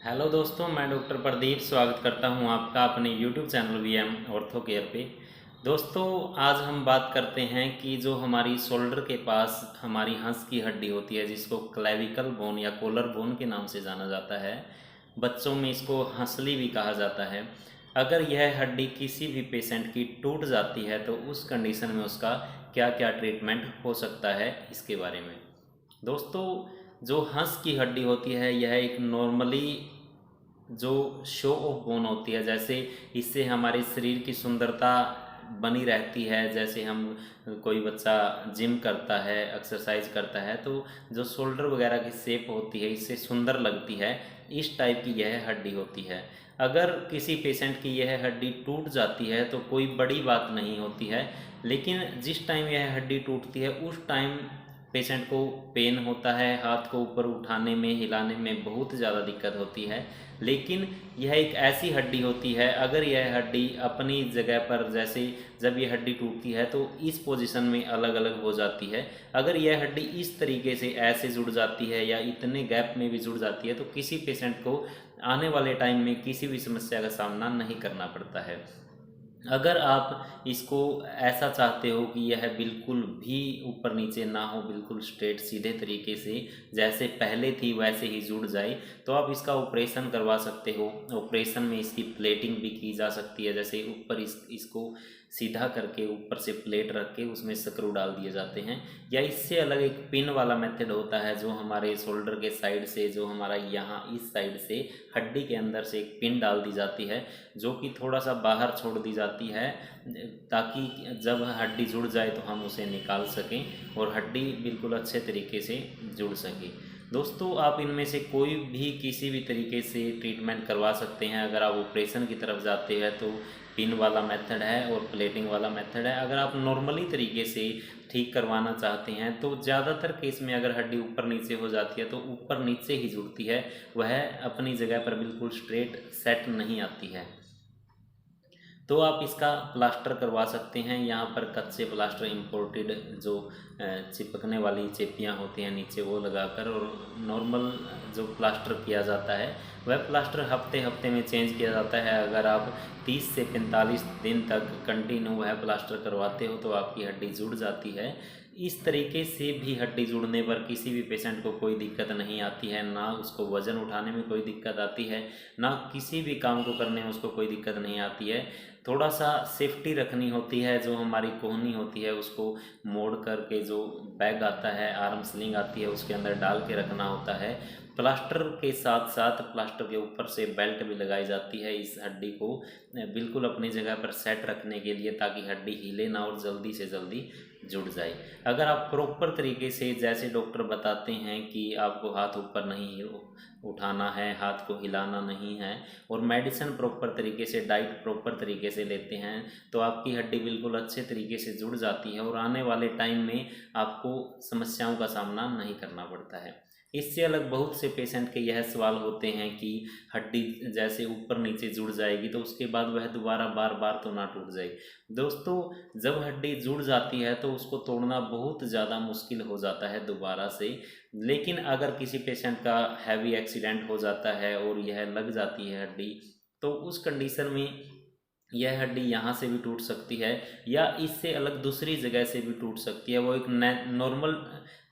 Hello दोस्तों, मैं doctor Pradeep स्वागत करता हूं आपका अपने YouTube channel VM ortho care पे। दोस्तों, आज हम बात करते हैं कि जो हमारी शोल्डर के पास हमारी हंस की हड्डी होती है, जिसको क्लेविकल बोन या कोलर बोन के नाम से जाना जाता है। बच्चों में इसको हंसली भी कहा जाता है। अगर यह हड्डी किसी भी पेशेंट की टूट जाती है तो उस कंडीशन में उसका क्या क्या ट्रीटमेंट हो सकता है, इसके बारे में। दोस्तों, जो हंस की हड्डी होती है यह एक नॉर्मली जो शो ऑफ बोन होती है, जैसे इससे हमारे शरीर की सुंदरता बनी रहती है। जैसे हम कोई बच्चा जिम करता है, एक्सरसाइज करता है, तो जो शोल्डर वगैरह की शेप होती है इससे सुंदर लगती है। इस टाइप की यह हड्डी होती है। अगर किसी पेशेंट की यह हड्डी टूट जाती है तो कोई बड़ी बात नहीं होती है, लेकिन जिस टाइम यह हड्डी टूटती है उस टाइम पेशेंट को पेन होता है, हाथ को ऊपर उठाने में, हिलाने में बहुत ज़्यादा दिक्कत होती है। लेकिन यह एक ऐसी हड्डी होती है, अगर यह हड्डी अपनी जगह पर, जैसे जब यह हड्डी टूटती है तो इस पोजीशन में अलग अलग हो जाती है। अगर यह हड्डी इस तरीके से ऐसे जुड़ जाती है या इतने गैप में भी जुड़ जाती है तो किसी पेशेंट को आने वाले टाइम में किसी भी समस्या का सामना नहीं करना पड़ता है। अगर आप इसको ऐसा चाहते हो कि यह बिल्कुल भी ऊपर नीचे ना हो, बिल्कुल स्ट्रेट सीधे तरीके से जैसे पहले थी वैसे ही जुड़ जाए, तो आप इसका ऑपरेशन करवा सकते हो। ऑपरेशन में इसकी प्लेटिंग भी की जा सकती है। जैसे ऊपर इसको सीधा करके ऊपर से प्लेट रख के उसमें स्क्रू डाल दिए जाते हैं, या इससे अलग एक पिन वाला मेथड होता है जो हमारे शोल्डर के साइड से, जो हमारा यहाँ इस साइड से हड्डी के अंदर से एक पिन डाल दी जाती है, जो कि थोड़ा सा बाहर छोड़ दी जाती है, ताकि जब हड्डी जुड़ जाए तो हम उसे निकाल सकें और हड्डी बिल्कुल अच्छे तरीके से जुड़ सके। दोस्तों, आप इनमें से कोई भी किसी भी तरीके से ट्रीटमेंट करवा सकते हैं। अगर आप ऑपरेशन की तरफ जाते हैं तो पिन वाला मेथड है और प्लेटिंग वाला मेथड है। अगर आप नॉर्मली तरीके से ठीक करवाना चाहते हैं तो ज़्यादातर केस में अगर हड्डी ऊपर नीचे हो जाती है तो ऊपर नीचे ही जुड़ती है, वह अपनी जगह पर बिल्कुल स्ट्रेट सेट नहीं आती है। तो आप इसका प्लास्टर करवा सकते हैं। यहाँ पर कच्चे प्लास्टर इम्पोर्टेड जो चिपकने वाली चेपियाँ होती हैं नीचे, वो लगाकर, और नॉर्मल जो प्लास्टर किया जाता है वह प्लास्टर हफ्ते हफ्ते में चेंज किया जाता है। अगर आप 30 से 45 दिन तक कंटिन्यू वह प्लास्टर करवाते हो तो आपकी हड्डी जुड़ जाती है। इस तरीके से भी हड्डी जुड़ने पर किसी भी पेशेंट को कोई दिक्कत नहीं आती है, ना उसको वज़न उठाने में कोई दिक्कत आती है, ना किसी भी काम को करने में उसको कोई दिक्कत नहीं आती है। थोड़ा सा सेफ्टी रखनी होती है। जो हमारी कोहनी होती है उसको मोड़ करके, जो बैग आता है, आर्म स्लिंग आती है, उसके अंदर डाल के रखना होता है। प्लास्टर के साथ साथ प्लास्टर के ऊपर से बेल्ट भी लगाई जाती है इस हड्डी को बिल्कुल अपनी जगह पर सेट रखने के लिए, ताकि हड्डी हिले ना और जल्दी से जल्दी जुड़ जाए। अगर आप प्रॉपर तरीके से, जैसे डॉक्टर बताते हैं कि आपको हाथ ऊपर नहीं उठाना है, हाथ को हिलाना नहीं है, और मेडिसिन प्रॉपर तरीके से, डाइट प्रॉपर तरीके से लेते हैं, तो आपकी हड्डी बिल्कुल अच्छे तरीके से जुड़ जाती है और आने वाले टाइम में आपको समस्याओं का सामना नहीं करना पड़ता है। इससे अलग बहुत से पेशेंट के यह सवाल होते हैं कि हड्डी जैसे ऊपर नीचे जुड़ जाएगी तो उसके बाद वह दोबारा बार बार तो ना टूट जाएगी। दोस्तों, जब हड्डी जुड़ जाती है तो उसको तोड़ना बहुत ज़्यादा मुश्किल हो जाता है दोबारा से। लेकिन अगर किसी पेशेंट का हैवी एक्सीडेंट हो जाता है और यह लग जाती है हड्डी, तो उस कंडीशन में यह हड्डी यहाँ से भी टूट सकती है या इससे अलग दूसरी जगह से भी टूट सकती है। वो एक नॉर्मल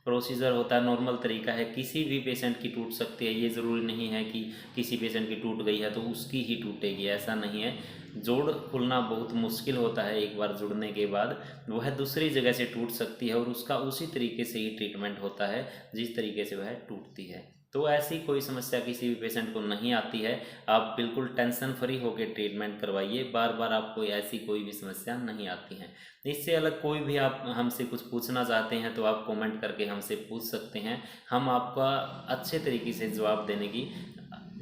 प्रोसीजर होता है, नॉर्मल तरीका है। किसी भी पेशेंट की टूट सकती है। ये ज़रूरी नहीं है कि किसी पेशेंट की टूट गई है तो उसकी ही टूटेगी, ऐसा नहीं है। जोड़ खुलना बहुत मुश्किल होता है। एक बार जुड़ने के बाद वह दूसरी जगह से टूट सकती है और उसका उसी तरीके से ही ट्रीटमेंट होता है जिस तरीके से वह टूटती है। तो ऐसी कोई समस्या किसी भी पेशेंट को नहीं आती है। आप बिल्कुल टेंशन फ्री होकर ट्रीटमेंट करवाइए, बार बार आपको ऐसी कोई भी समस्या नहीं आती है। इससे अलग कोई भी आप हमसे कुछ पूछना चाहते हैं तो आप कमेंट करके हमसे पूछ सकते हैं। हम आपका अच्छे तरीके से जवाब देने की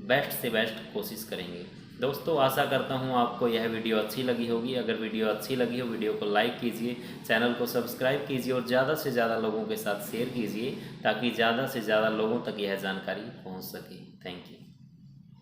बेस्ट से बेस्ट कोशिश करेंगे। दोस्तों, आशा करता हूँ आपको यह वीडियो अच्छी लगी होगी। अगर वीडियो अच्छी लगी हो, वीडियो को लाइक कीजिए, चैनल को सब्सक्राइब कीजिए और ज़्यादा से ज़्यादा लोगों के साथ शेयर कीजिए, ताकि ज़्यादा से ज़्यादा लोगों तक यह जानकारी पहुँच सके। Thank you.